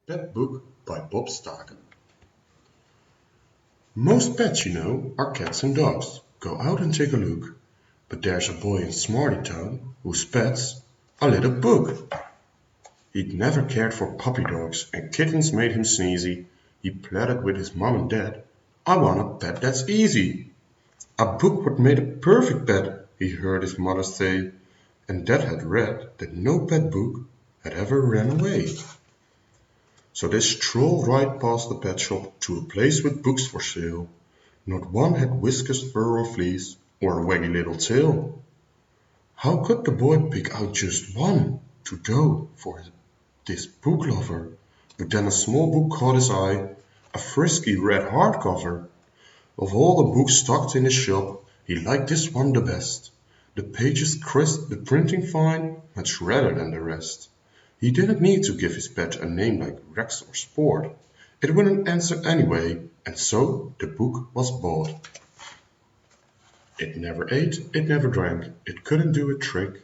Pet Book by Bob Staake. Most pets, are cats and dogs. Go out and take a look. But there's a boy in Smarty Town whose pet's a little book. He'd never cared for puppy dogs, and kittens made him sneezy. He pleaded with his mom and dad, "I want a pet that's easy." A book would make a perfect pet, he heard his mother say, and Dad had read that no pet book had ever ran away. So they strolled right past the pet shop to a place with books for sale. Not one had whiskers, fur or fleece, or a waggy little tail. How could the boy pick out just one to go for this book lover? But then a small book caught his eye, a frisky red hardcover. Of all the books stocked in his shop, he liked this one the best. The pages crisp, the printing fine, much redder than the rest. He didn't need to give his pet a name like Rex or Sport. It wouldn't answer anyway, and so the book was bought. It never ate, it never drank, it couldn't do a trick.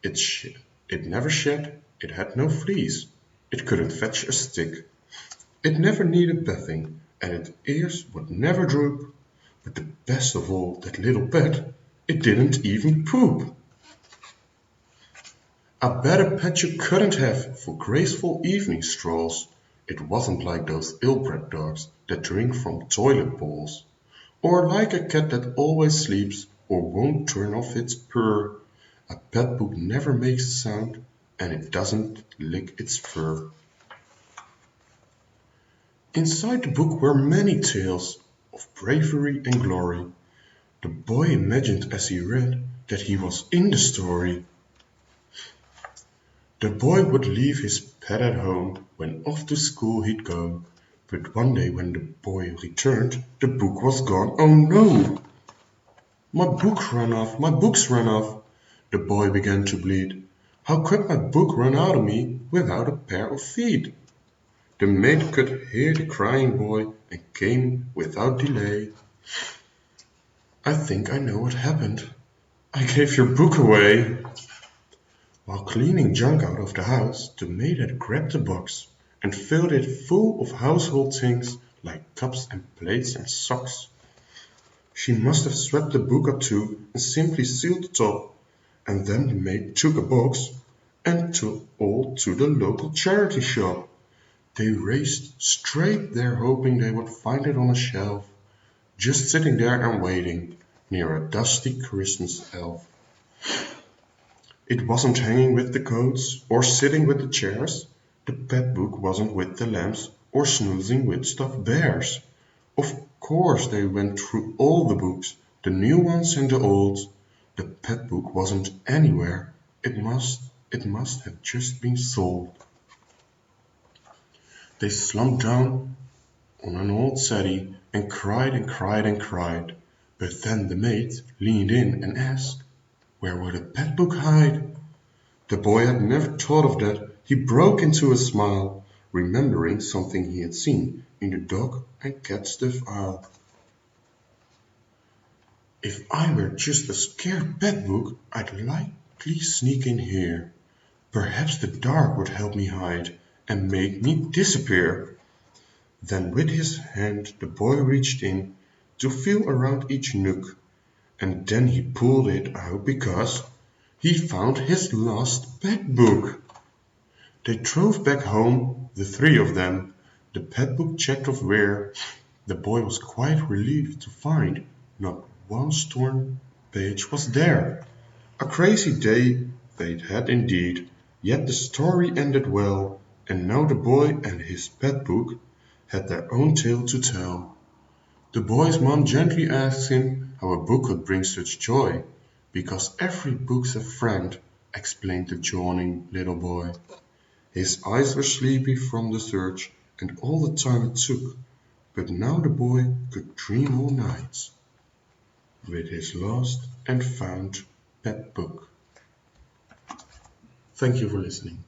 It never shed, it had no fleas, it couldn't fetch a stick. It never needed bathing, and its ears would never droop. But the best of all, that little pet, it didn't even poop. A better pet you couldn't have for graceful evening strolls. It wasn't like those ill-bred dogs that drink from toilet bowls, or like a cat that always sleeps or won't turn off its purr. A pet book never makes a sound, and it doesn't lick its fur. Inside the book were many tales of bravery and glory. The boy imagined as he read that he was in the story. The boy would leave his pet at home, when off to school he'd go. But one day when the boy returned, the book was gone. Oh no! My book ran off, my books ran off. The boy began to bleed. How could my book run out of me without a pair of feet? The maid could hear the crying boy and came without delay. I think I know what happened. I gave your book away. While cleaning junk out of the house, the maid had grabbed a box and filled it full of household things like cups and plates and socks. She must have swept the book up too and simply sealed the top, and then the maid took a box and took all to the local charity shop. They raced straight there hoping they would find it on a shelf, just sitting there and waiting near a dusty Christmas elf. It wasn't hanging with the coats or sitting with the chairs. The pet book wasn't with the lamps or snoozing with stuffed bears. Of course they went through all the books, the new ones and the old. The pet book wasn't anywhere. It must have just been sold. They slumped down on an old settee and cried and cried and cried. But then the maid leaned in and asked, where would a pet book hide? The boy had never thought of that. He broke into a smile, remembering something he had seen in the dog and cat stuff aisle. If I were just a scared pet book, I'd likely sneak in here. Perhaps the dark would help me hide and make me disappear. Then with his hand the boy reached in to feel around each nook, and then he pulled it out because he found his lost pet book. They drove back home, the three of them, the pet book checked off where. The boy was quite relieved to find not one torn page was there. A crazy day they'd had indeed, yet the story ended well, and now the boy and his pet book had their own tale to tell. The boy's mom gently asked him how a book could bring such joy. Because every book's a friend, explained the yawning little boy. His eyes were sleepy from the search and all the time it took, but now the boy could dream all night with his lost and found pet book. Thank you for listening.